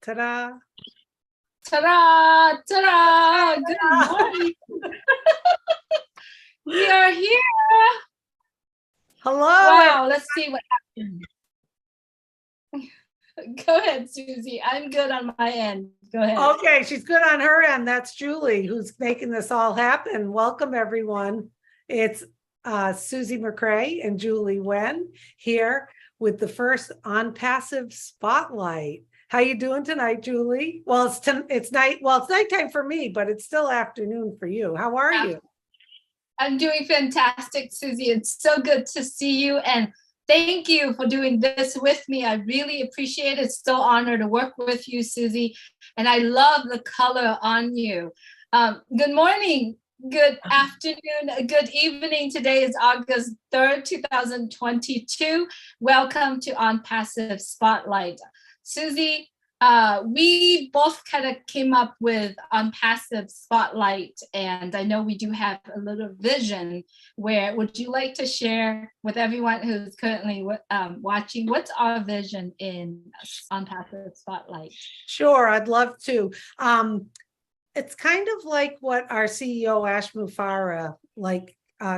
Ta-da. Ta-da! Ta-da! Good morning. We are here. Hello. Wow, let's see what happened. Go ahead, Susie. I'm good on my end. Go ahead. Okay, she's good on her end. That's Julie who's making this all happen. Welcome, everyone. It's Susie McCrea and Julie Nguyen here with the first On Passive Spotlight. How you doing tonight, Julie? Well, it's night. Well, it's nighttime for me, but it's still afternoon for you. How are you? I'm doing fantastic, Susie. It's so good to see you, and thank you for doing this with me. I really appreciate it. It's so honored to work with you, Susie, and I love the color on you. Good morning, good afternoon, good evening. Today is August 3rd, 2022. Welcome to On Passive Spotlight. Susie, we both kind of came up with On Passive Spotlight, and I know we do have a little vision. Where would you like to share with everyone who's currently watching? What's our vision in On Passive Spotlight? Sure, I'd love to. It's kind of like what our CEO Ash Mufareh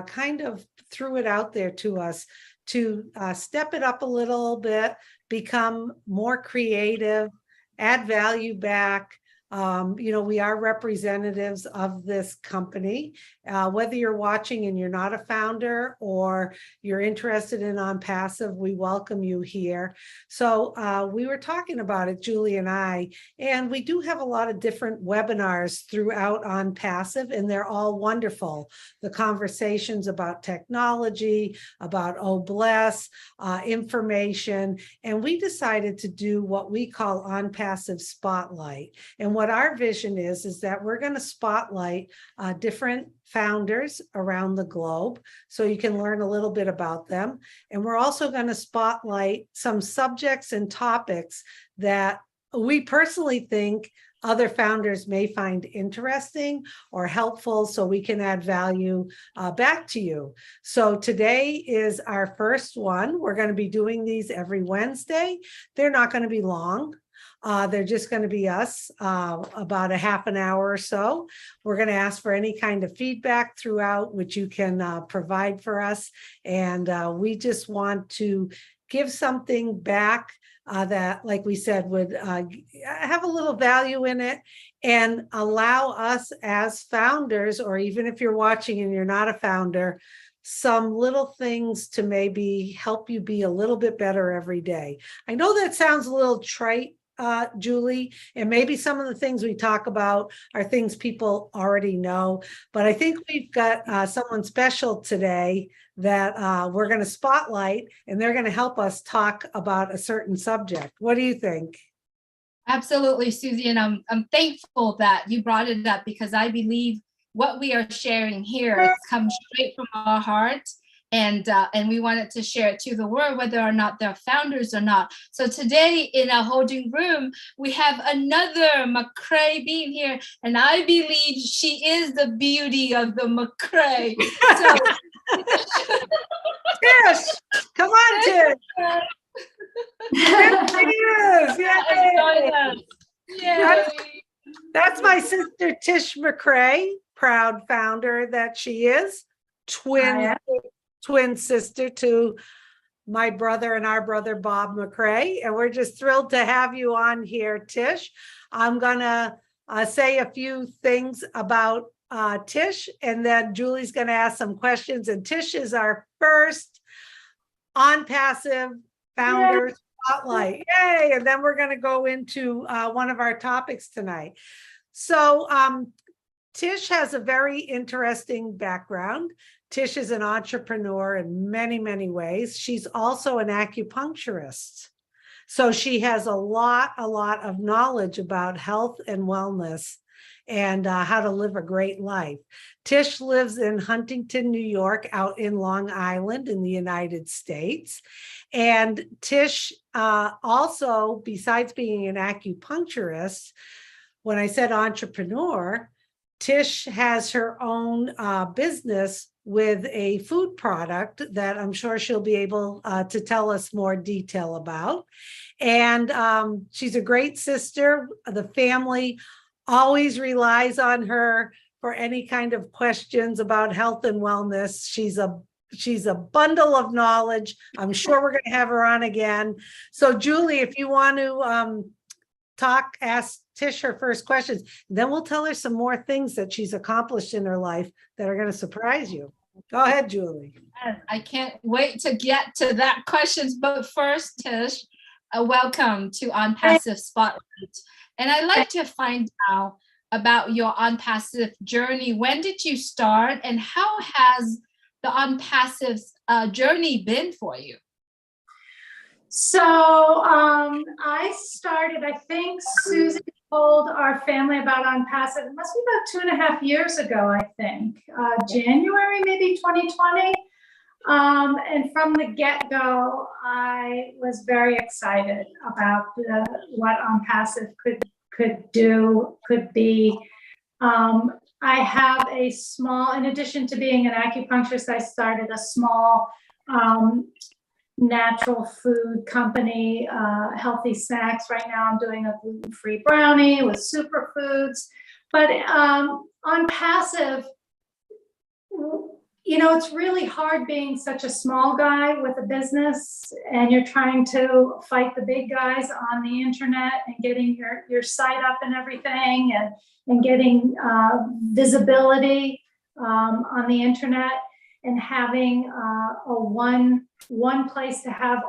kind of threw it out there to us to step it up a little bit, become more creative, add value back. We are representatives of this company. Whether you're watching and you're not a founder or you're interested in On Passive, we welcome you here. So we were talking about it, Julie and I, and we do have a lot of different webinars throughout On Passive, and they're all wonderful. The conversations about technology, about Bless, information, and we decided to do what we call On Passive Spotlight. And what our vision is that we're going to spotlight different founders around the globe so you can learn a little bit about them. And we're also going to spotlight some subjects and topics that we personally think other founders may find interesting or helpful, so we can add value back to you. So today is our first one. We're going to be doing these every Wednesday. They're not going to be long. They're just going to be us about a half an hour or so. We're going to ask for any kind of feedback throughout, which you can provide for us. And we just want to give something back that, like we said, would have a little value in it and allow us as founders, or even if you're watching and you're not a founder, some little things to maybe help you be a little bit better every day. I know that sounds a little trite, Julie, and maybe some of the things we talk about are things people already know, but I think we've got someone special today that we're going to spotlight, and they're going to help us talk about a certain subject. What do you think? Absolutely, Susie, and I'm thankful that you brought it up, because I believe what we are sharing here comes straight from our heart. And we wanted to share it to the world, whether or not they're founders or not. So today in our holding room, we have another McCrea being here, and I believe she is the beauty of the McCrea. So, Tish, come on, Tish. There she is. Yay. That's my sister Tish McCrea, proud founder that she is. Twin sister to my brother and our brother Bob McCrea, and we're just thrilled to have you on here, Tish. I'm gonna say a few things about Tish, and then Julie's gonna ask some questions. And Tish is our first On Passive Founder Spotlight. Yay! And then we're gonna go into one of our topics tonight. So Tish has a very interesting background. Tish is an entrepreneur in many, many ways. She's also an acupuncturist. So she has a lot of knowledge about health and wellness and how to live a great life. Tish lives in Huntington, New York, out in Long Island in the United States. And Tish also, besides being an acupuncturist, when I said entrepreneur, Tish has her own business with a food product that I'm sure she'll be able to tell us more detail about. And she's a great sister. The family always relies on her for any kind of questions about health and wellness. She's a bundle of knowledge. I'm sure we're going to have her on again. So Julie, if you want to ask Tish her first questions, then we'll tell her some more things that she's accomplished in her life that are going to surprise you. Go ahead, Julie. I can't wait to get to that questions, but first, Tish, welcome to On Passive Spotlight. And I'd like to find out about your On Passive journey. When did you start, and how has the On Passive journey been for you? So I started, I think Susie told our family about On Passive. It must be about 2.5 years ago, I think, January, maybe 2020. And from the get-go, I was very excited about what On Passive could be. I have a small, in addition to being an acupuncturist, I started a small natural food company, healthy snacks. Right now I'm doing a gluten-free brownie with superfoods. But On Passive, you know, it's really hard being such a small guy with a business, and you're trying to fight the big guys on the internet and getting your site up and everything, and getting visibility on the internet, and having a one place to have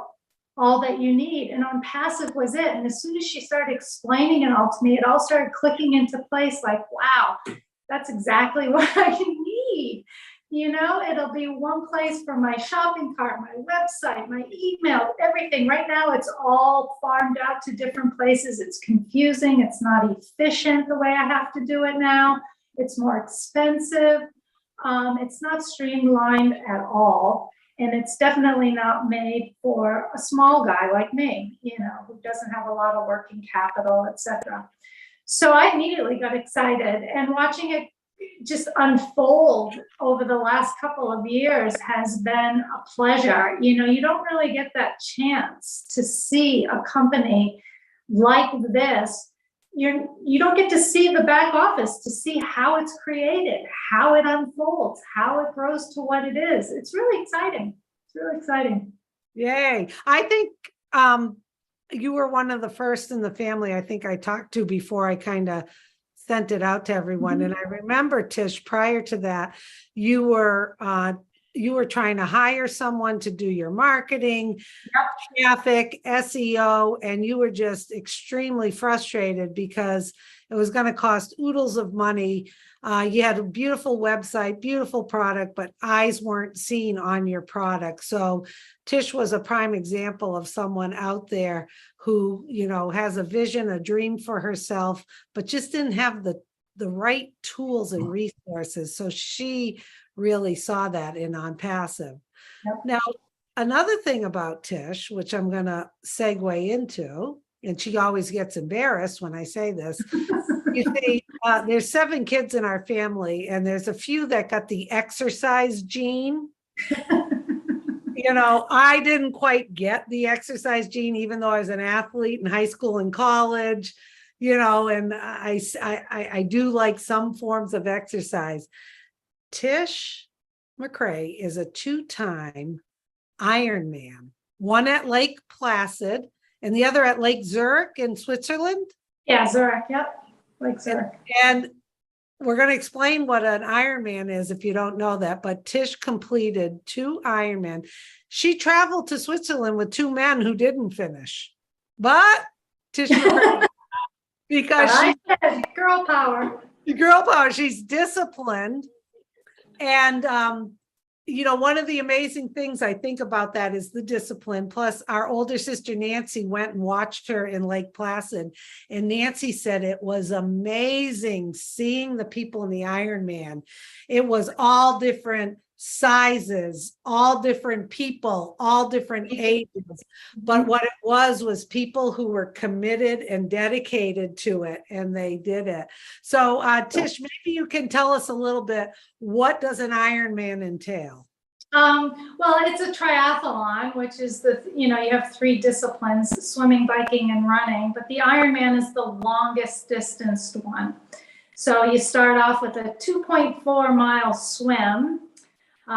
all that you need. And On Passive was it. And as soon as she started explaining it all to me, it all started clicking into place, like, wow, that's exactly what I need. You know, it'll be one place for my shopping cart, my website, my email, everything. Right now, it's all farmed out to different places. It's confusing. It's not efficient the way I have to do it now. It's more expensive. It's not streamlined at all. And it's definitely not made for a small guy like me, you know, who doesn't have a lot of working capital, etc. So I immediately got excited, and watching it just unfold over the last couple of years has been a pleasure. You know, you don't really get that chance to see a company like this. You don't get to see the back office, to see how it's created, how it unfolds, how it grows to what it is. It's really exciting. It's really exciting. Yay. I think you were one of the first in the family I think I talked to before I kind of sent it out to everyone. Mm-hmm. And I remember, Tish, prior to that, you were trying to hire someone to do your marketing, traffic, SEO, and you were just extremely frustrated because it was going to cost oodles of money. You had a beautiful website, beautiful product, but eyes weren't seen on your product. So Tish was a prime example of someone out there who, you know, has a vision, a dream for herself, but just didn't have the right tools and resources. So she really saw that in On Passive. Yep. Now, another thing about Tish, which I'm going to segue into, and she always gets embarrassed when I say this, you see, there's 7 kids in our family, and there's a few that got the exercise gene. You know, I didn't quite get the exercise gene, even though I was an athlete in high school and college, you know, and I do like some forms of exercise. Tish McCrea is a 2-time Ironman, one at Lake Placid and the other at Lake Zurich in Switzerland. Yeah, Zurich, yep, Lake Zurich. And we're going to explain what an Ironman is if you don't know that, but Tish completed 2 Ironman. She traveled to Switzerland with 2 men who didn't finish, but Tish, because she's girl power. Girl power, she's disciplined. And, you know, one of the amazing things I think about that is the discipline. Plus, our older sister, Nancy, went and watched her in Lake Placid. And Nancy said it was amazing seeing the people in the Ironman. It was all different sizes, all different people, all different ages. But what it was people who were committed and dedicated to it, and they did it. So Tish, maybe you can tell us a little bit, what does an Ironman entail? Well, it's a triathlon, which is you have 3 disciplines, swimming, biking, and running, but the Ironman is the longest distanced one. So you start off with a 2.4 mile swim,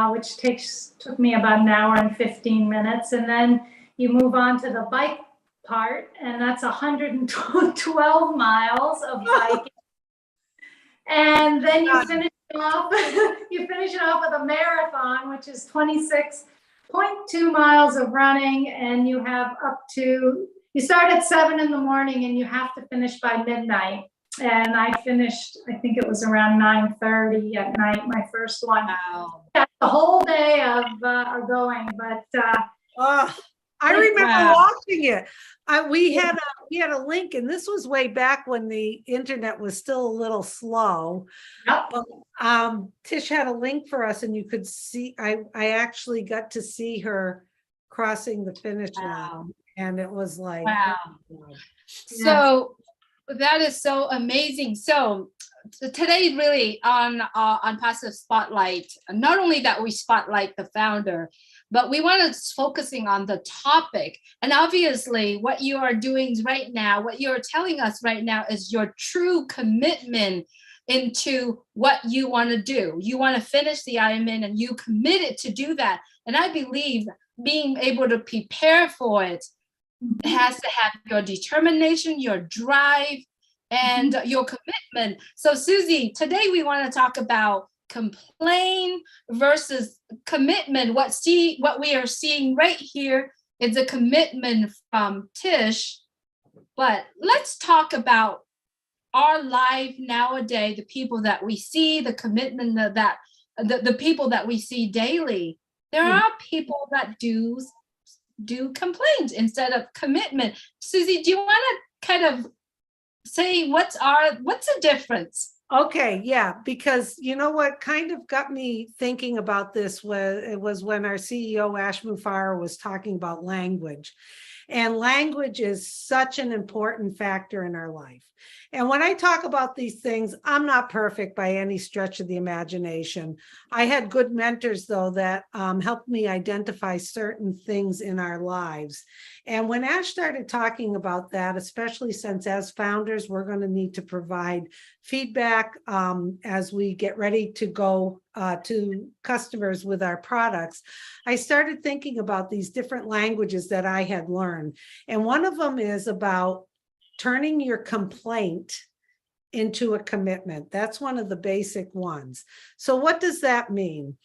which took me about an hour and 15 minutes. And then you move on to the bike part, and that's 112 miles of biking. And then you finish it off with a marathon, which is 26.2 miles of running. And you start at 7 in the morning and you have to finish by midnight. And I finished, I think it was around 9:30 at night, my first one. Wow. Yeah, the whole day of going, but I remember watching it. We had a link, and this was way back when the internet was still a little slow. Yep. But Tish had a link for us, and you could see. I actually got to see her crossing the finish line, and it was like, wow. Oh, So that is so amazing. So today, really on Positive Spotlight, not only that we spotlight the founder, but we want to focusing on the topic. And obviously what you are doing right now, what you're telling us right now is your true commitment into what you want to do. You want to finish the Ironman and you committed to do that. And I believe being able to prepare for it has to have your determination, your drive, and your commitment. So Susie, today we want to talk about complain versus commitment. What we are seeing right here is a commitment from Tish. But let's talk about our life nowadays, the people that we see, the commitment that the people that we see daily. There are people that do complaints instead of commitment. Susie, do you want to kind of say what's the difference? Okay, yeah, because you know what kind of got me thinking about this was when our CEO Ash Mufareh was talking about language. And language is such an important factor in our life. And when I talk about these things, I'm not perfect by any stretch of the imagination. I had good mentors, though, that helped me identify certain things in our lives. And when Ash started talking about that, especially since as founders, we're going to need to provide feedback as we get ready to go to customers with our products, I started thinking about these different languages that I had learned. And one of them is about turning your complaint into a commitment. That's one of the basic ones. So what does that mean?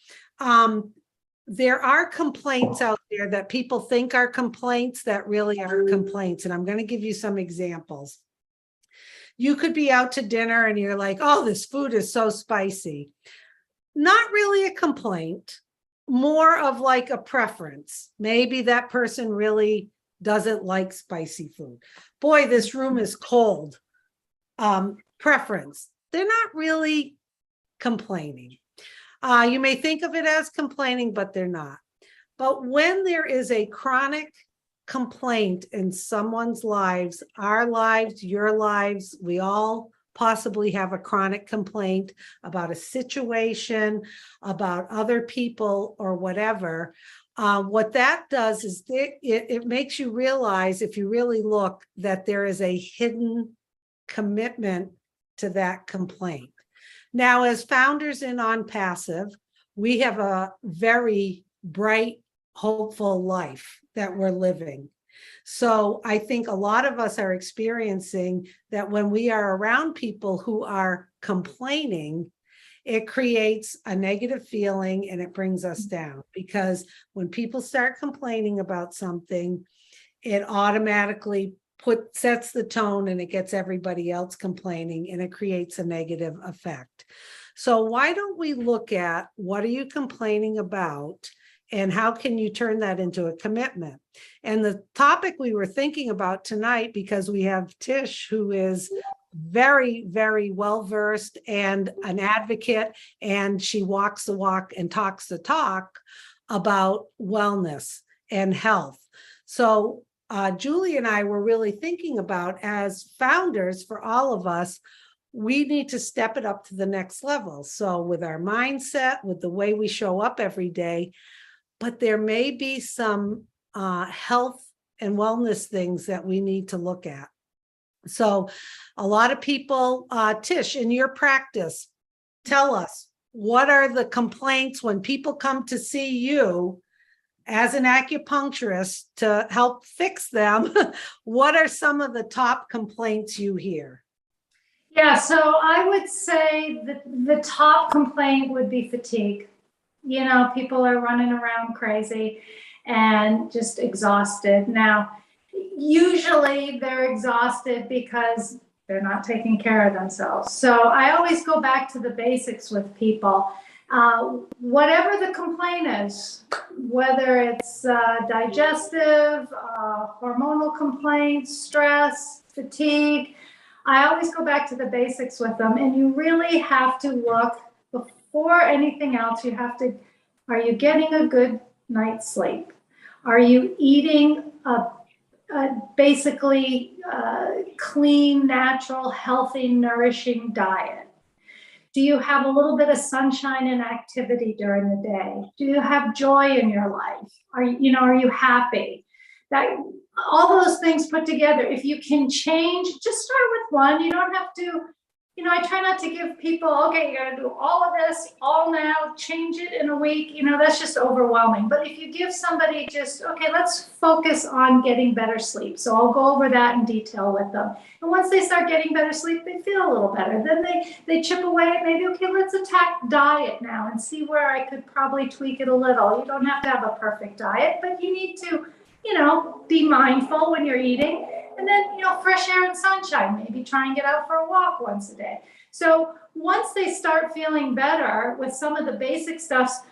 There are complaints out there that people think are complaints that really aren't complaints. And I'm going to give you some examples. You could be out to dinner and you're like, oh, this food is so spicy. Not really a complaint, more of like a preference. Maybe that person really doesn't like spicy food. Boy, this room is cold. Preference. They're not really complaining. You may think of it as complaining, but they're not. But when there is a chronic complaint in someone's lives, our lives, your lives, we all possibly have a chronic complaint about a situation, about other people or whatever. What that does is it makes you realize, if you really look, that there is a hidden commitment to that complaint. Now, as founders in On Passive, we have a very bright, hopeful life that we're living. So I think a lot of us are experiencing that when we are around people who are complaining, it creates a negative feeling and it brings us down, because when people start complaining about something, it automatically sets the tone and it gets everybody else complaining and it creates a negative effect. So why don't we look at what are you complaining about and how can you turn that into a commitment? And the topic we were thinking about tonight, because we have Tish, who is very, very well-versed and an advocate, and she walks the walk and talks the talk about wellness and health. So Julie and I were really thinking about, as founders, for all of us, we need to step it up to the next level. So with our mindset, with the way we show up every day, but there may be some health and wellness things that we need to look at. So a lot of people, Tish, in your practice, tell us, what are the complaints when people come to see you as an acupuncturist to help fix them? What are some of the top complaints you hear? Yeah, so I would say that the top complaint would be fatigue. You know, people are running around crazy and just exhausted. Now, usually they're exhausted because they're not taking care of themselves. So I always go back to the basics with people. Whatever the complaint is, whether it's digestive, hormonal complaints, stress, fatigue, I always go back to the basics with them. And you really have to look, before anything else, you have to, are you getting a good night's sleep? Are you eating a basically clean, natural, healthy, nourishing diet? Do you have a little bit of sunshine and activity during the day? Do you have joy in your life? Are you happy? That all those things put together, if you can change, just start with one. You don't have to, I try not to give people, okay, you got to do all of this all now, change it in a week. That's just overwhelming. But if you give somebody just, okay, let's focus on getting better sleep. So I'll go over that in detail with them. And once they start getting better sleep, they feel a little better. Then they chip away at maybe, okay, let's attack diet now and see where I could probably tweak it a little. You don't have to have a perfect diet, but you need to, be mindful when you're eating. And then, fresh air and sunshine, maybe try and get out for a walk once a day. So once they start feeling better with some of the basic stuff,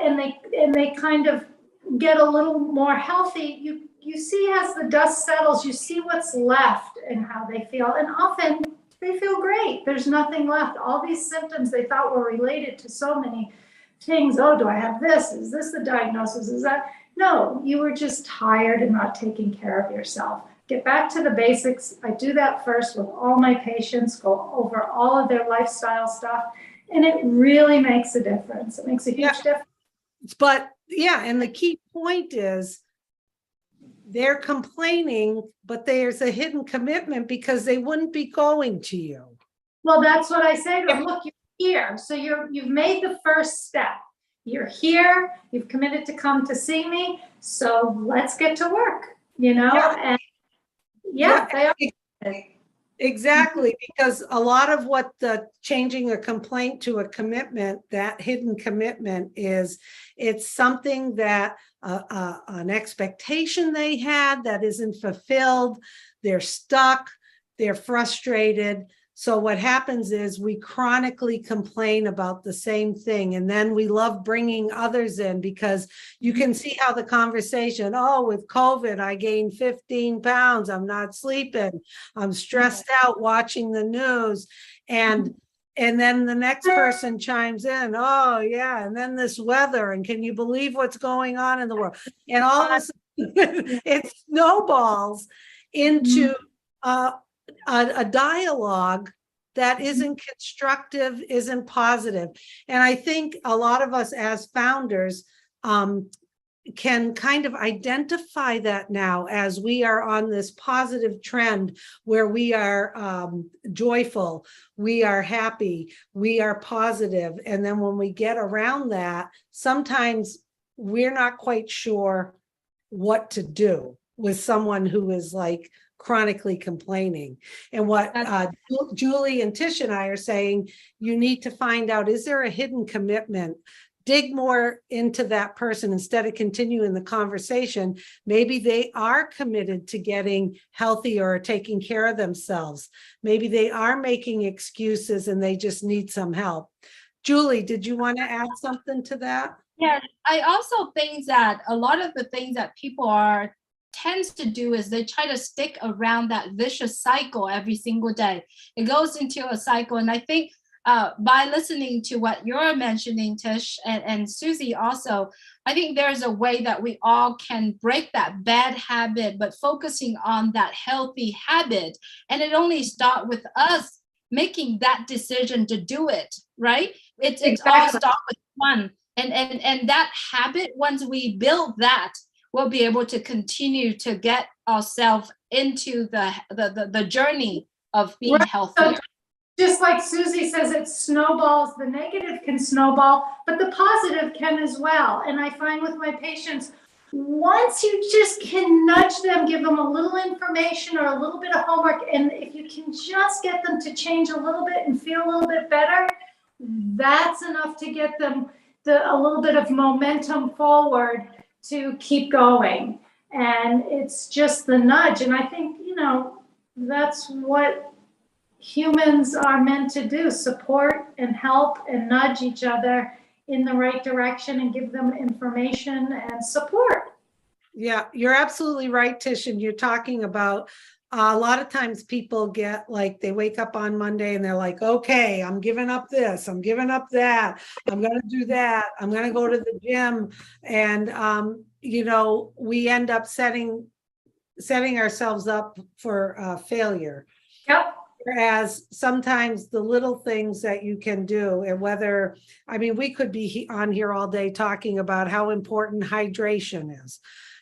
and they kind of get a little more healthy, you see, as the dust settles, you see what's left and how they feel. And often they feel great. There's nothing left. All these symptoms they thought were related to so many things. Oh, do I have this? Is this the diagnosis? Is that? No, you were just tired and not taking care of yourself. Get back to the basics. I do that first with all my patients, go over all of their lifestyle stuff, and it really makes a difference. It makes a huge difference. But and the key point is they're complaining, but there's a hidden commitment because they wouldn't be going to you. Well, that's what I say to them. Look, you're here. So you've made the first step. You're here. You've committed to come to see me. So let's get to work, and they are. Exactly, because a lot of what the changing a complaint to a commitment, that hidden commitment is, it's something that an expectation they had that isn't fulfilled. They're stuck. They're frustrated. So what happens is we chronically complain about the same thing. And then we love bringing others in because you can see how the conversation, with COVID, I gained 15 pounds. I'm not sleeping. I'm stressed out watching the news. And then the next person chimes in, and then this weather. And can you believe what's going on in the world? And all of a sudden, it snowballs into a dialogue that isn't constructive, isn't positive. And I think a lot of us as founders can kind of identify that now as we are on this positive trend where we are joyful, we are happy, we are positive. And then when we get around that, sometimes we're not quite sure what to do with someone who is like chronically complaining. And what Julie and Tish and I are saying, you need to find out, is there a hidden commitment? Dig more into that person instead of continuing the conversation. Maybe they are committed to getting healthy or taking care of themselves. Maybe they are making excuses and they just need some help. Julie, did you want to add something to that? Yeah, I also think that a lot of the things that people are tends to do is they try to stick around that vicious cycle every single day. It goes into a cycle. And I think by listening to what you're mentioning, Tish, and Susie also, I think there's a way that we all can break that bad habit, but focusing on that healthy habit. And it only starts with us making that decision to do it, right? It's all start with one. And that habit, once we build that, we'll be able to continue to get ourselves into the journey of being healthy. So just like Susie says, it snowballs, the negative can snowball, but the positive can as well. And I find with my patients, once you just can nudge them, give them a little information or a little bit of homework, and if you can just get them to change a little bit and feel a little bit better, that's enough to get them a little bit of momentum forward to keep going. And it's just the nudge. And I think, that's what humans are meant to do, support and help and nudge each other in the right direction and give them information and support. Yeah, you're absolutely right, Tish. And you're talking about a lot of times people get like, they wake up on Monday and they're like, okay, I'm giving up this, I'm giving up that, I'm going to do that, I'm going to go to the gym. And, we end up setting ourselves up for failure. Yep. Whereas sometimes the little things that you can do, and we could be on here all day talking about how important hydration is.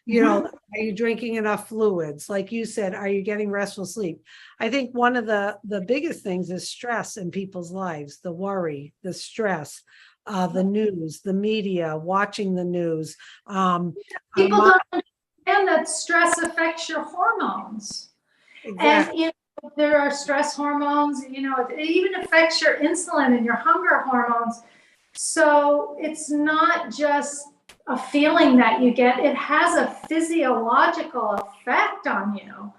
Are you drinking enough fluids? Like you said, are you getting restful sleep? I think one of the biggest things is stress in people's lives, the worry, the stress, the news, the media, watching the news. People don't understand that stress affects your hormones. Exactly. And there are stress hormones, it even affects your insulin and your hunger hormones. So it's not just a feeling that you get, it has a physiological effect on you.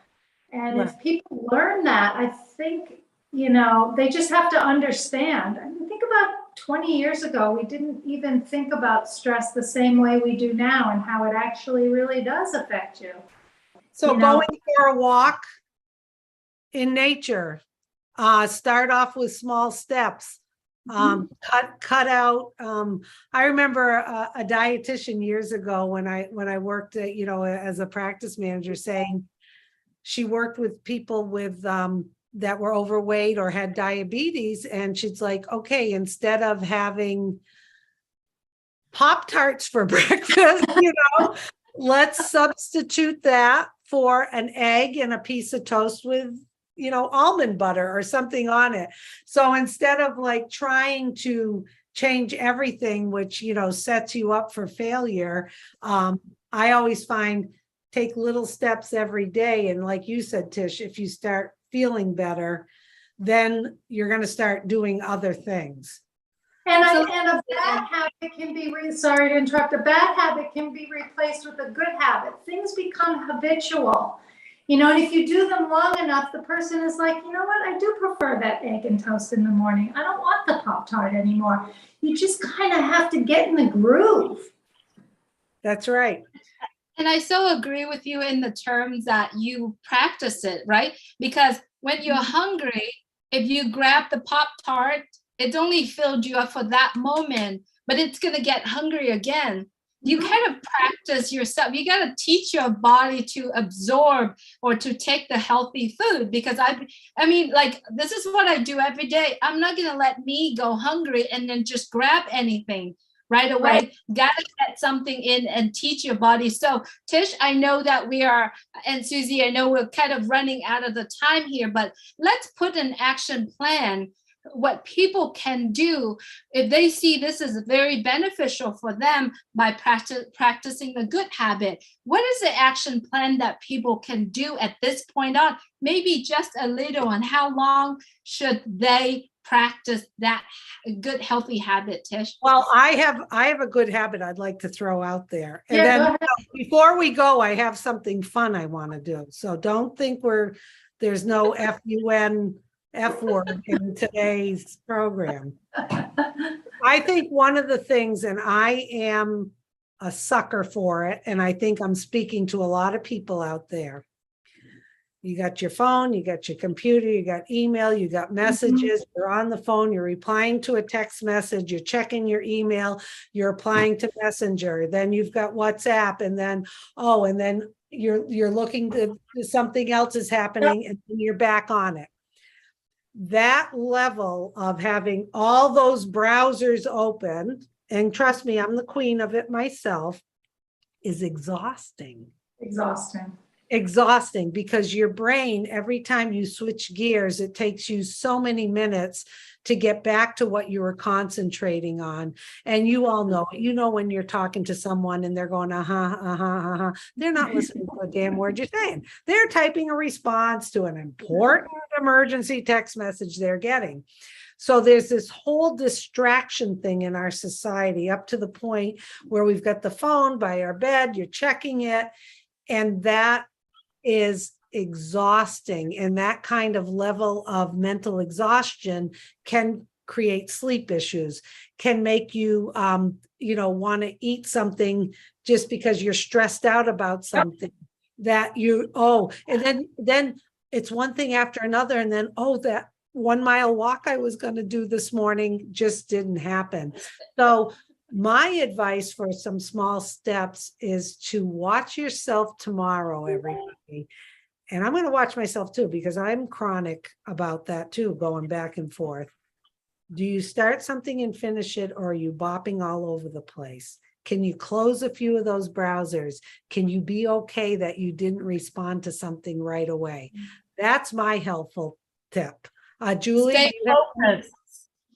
And if people learn that, I think, they just have to understand. I mean, think about 20 years ago, we didn't even think about stress the same way we do now and how it actually really does affect you. So going for a walk in nature, start off with small steps. Cut out. I remember a dietitian years ago when I worked, as a practice manager, saying she worked with people with that were overweight or had diabetes, and she's like, okay, instead of having Pop-Tarts for breakfast, let's substitute that for an egg and a piece of toast with almond butter or something on it. So instead of like trying to change everything, which, sets you up for failure, I always find take little steps every day. And like you said, Tish, if you start feeling better, then you're going to start doing other things. And a bad habit can be, sorry to interrupt, a bad habit can be replaced with a good habit. Things become habitual. And if you do them long enough, the person is like, you know what, I do prefer that egg and toast in the morning. I don't want the Pop-Tart anymore. You just kind of have to get in the groove. That's right. And I so agree with you in the terms that you practice it, right? Because when you're hungry, if you grab the Pop-Tart, it's only filled you up for that moment, but it's going to get hungry again. You kind of practice yourself. You got to teach your body to absorb or to take the healthy food, because this is what I do every day. I'm not going to let me go hungry and then just grab anything right away. Right. Got to get something in and teach your body. So Tish, I know that we are, and Susie, I know we're kind of running out of the time here, but let's put an action plan. What people can do if they see this is very beneficial for them by practicing a good habit. What is the action plan that people can do at this point on? Maybe just a little, and how long should they practice that good healthy habit, Tish? Well, I have a good habit I'd like to throw out there. And then before we go, I have something fun I want to do. So don't think there's no FUN F word in today's program. I think one of the things, and I am a sucker for it. And I think I'm speaking to a lot of people out there. You got your phone, you got your computer, you got email, you got messages, you're on the phone, you're replying to a text message, you're checking your email, you're applying to Messenger, then you've got WhatsApp, and then, and then you're looking to something else is happening and you're back on it. That level of having all those browsers open, and trust me, I'm the queen of it myself, is exhausting. Exhausting because your brain, every time you switch gears, it takes you so many minutes to get back to what you were concentrating on. And you all know it. You know, when you're talking to someone and they're going, they're not listening to a damn word you're saying. They're typing a response to an important emergency text message they're getting. So there's this whole distraction thing in our society, up to the point where we've got the phone by our bed, you're checking it, and that is exhausting. And that kind of level of mental exhaustion can create sleep issues, can make you, want to eat something just because you're stressed out about something that and then it's one thing after another. And then, that 1 mile walk I was going to do this morning just didn't happen. So my advice for some small steps is to watch yourself tomorrow, everybody. And I'm going to watch myself too, because I'm chronic about that too, going back and forth. Do you start something and finish it, or are you bopping all over the place? Can you close a few of those browsers? Can you be okay that you didn't respond to something right away? That's my helpful tip. Julie? Stay focused.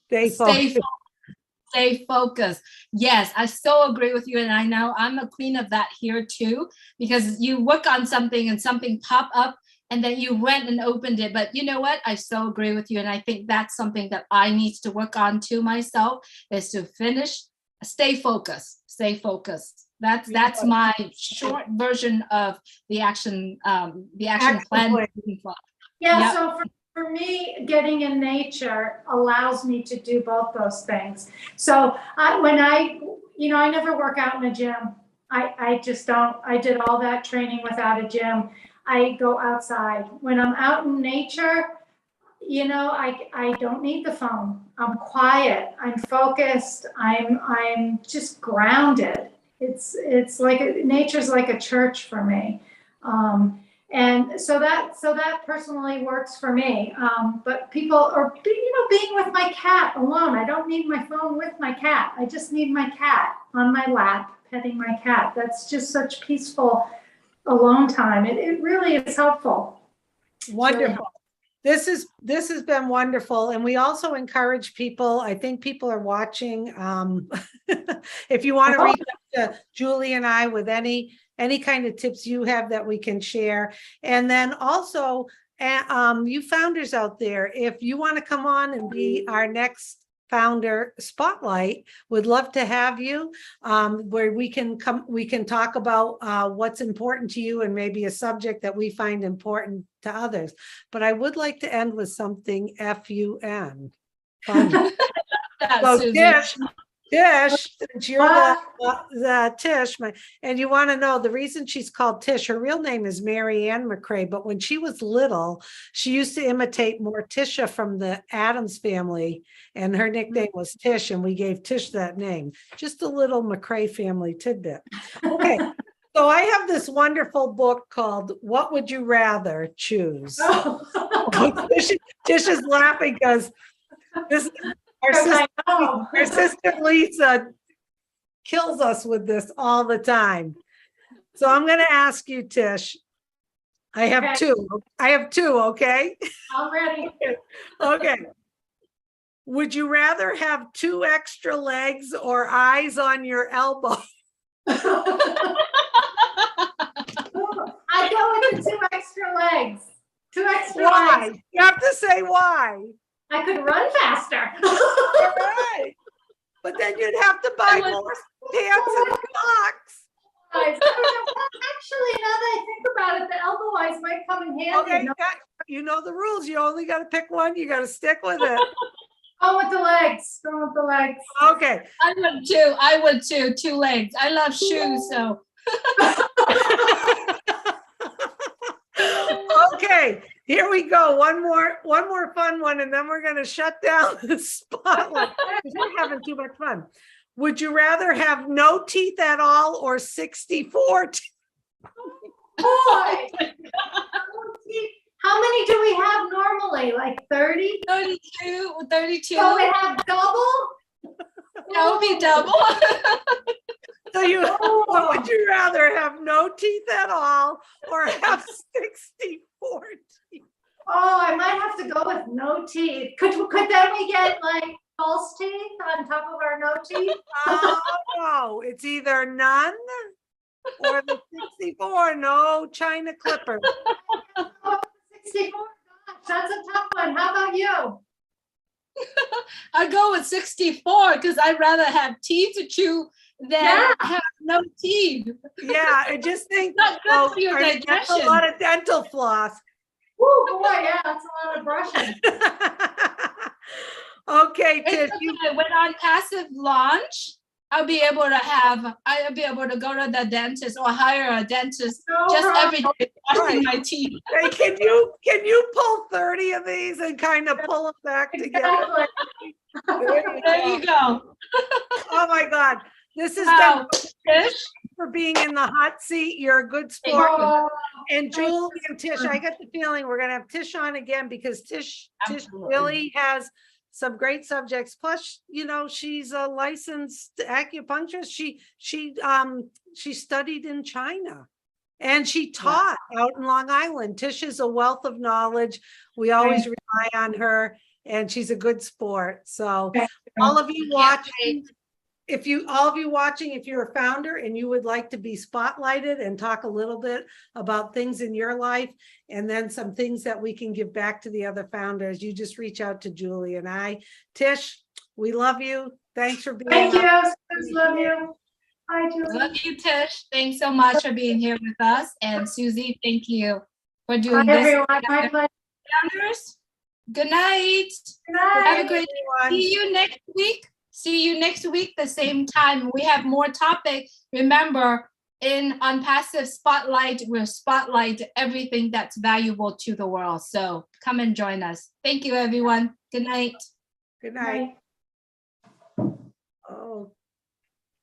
Stay focused. Stay focused. Yes, I so agree with you. And I know I'm a queen of that here too, because you work on something and something pop up and then you went and opened it. But you know what? I so agree with you. And I think that's something that I need to work on to myself, is to stay focused. That's my short version of the action plan. Yeah, yep. So for me, getting in nature allows me to do both those things. So I never work out in a gym. I just don't. I did all that training without a gym. I go outside. When I'm out in nature, I don't need the phone. I'm quiet. I'm focused. I'm just grounded. It's like nature's like a church for me. And so that personally works for me. But people are, being with my cat alone. I don't need my phone with my cat. I just need my cat on my lap, petting my cat. That's just such peaceful alone time. It really is helpful. Wonderful. This has been wonderful. And we also encourage people, I think people are watching. If you want to reach out to Julie and I with any kind of tips you have that we can share. And then also, you founders out there, if you want to come on and be our next founder spotlight, would love to have you, where we can talk about what's important to you and maybe a subject that we find important to others. But I would like to end with something FUN. Fun. So Tish, since you're the Tish, and you want to know the reason she's called Tish, her real name is Mary Ann McCrea, but when she was little, she used to imitate Morticia from the Addams Family, and her nickname was Tish, and we gave Tish that name. Just a little McCrea family tidbit. Okay, so I have this wonderful book called What Would You Rather Choose? Tish is laughing because this our sister Lisa kills us with this all the time. So I'm going to ask you, Tish. I have two, okay? I'm ready. Okay. Would you rather have 2 extra legs or eyes on your elbow? I go with the 2 extra legs. 2 extra Why? legs. You have to say why. I could run faster. All right. But then you'd have to buy more pants and socks. Actually, now that I think about it, the elbow eyes might come in handy. Okay, you know the rules. You only got to pick one. You got to stick with it. Go with the legs. Go with the legs. Okay. I would too. I would too. 2 legs. I love shoes, so. Okay, here we go. One more fun one, and then we're gonna shut down the spotlight. 'Cause we're having too much fun. Would you rather have no teeth at all or 64 teeth? Boy. How many do we have normally? Like 30? 32, 32. So we have double? That would be double. So what would you rather have no teeth at all or have 64 teeth? Oh, I might have to go with no teeth. Could then we get like false teeth on top of our no teeth? Oh, no, it's either none or the 64, no China clippers. 64, gosh, that's a tough one. How about you? I go with 64 because I'd rather have teeth to chew than have no teeth. Yeah, I just think Not good for your that's digestion. a lot of dental floss. Oh boy, yeah, that's a lot of brushing. Okay, Tish, It's okay. When on passive launch, I'll be able to go to the dentist or hire a dentist No just problem. every day brushing my teeth. hey, can you pull 30 of these and kind of pull them back together? Exactly. There you go. Oh my God, this has Wow. been Tish, for being in the hot seat. You're a good sport. Oh, And Julie and Tish, I got the feeling we're gonna have Tish on again because Tish Absolutely. really has some great subjects. Plus, she's a licensed acupuncturist. She studied in China and she taught out in Long Island. Tish is a wealth of knowledge. We always rely on her and she's a good sport. So all of you watching, if you're a founder and you would like to be spotlighted and talk a little bit about things in your life and then some things that we can give back to the other founders, you just reach out to Julie and I. Tish, we love you. Thanks for being thank on. you. Love you. Hi, Julie. love you, Tish. Thanks so much for being here with us. And Susie, thank you for Hi, doing this. everyone. My pleasure. Founders, good night. Good night. Have a great day. Everyone. See you next week. See you next week, the same time. We have more topics. Remember, on Passive Spotlight, we'll spotlight everything that's valuable to the world. So come and join us. Thank you, everyone. Good night. Good night. Oh.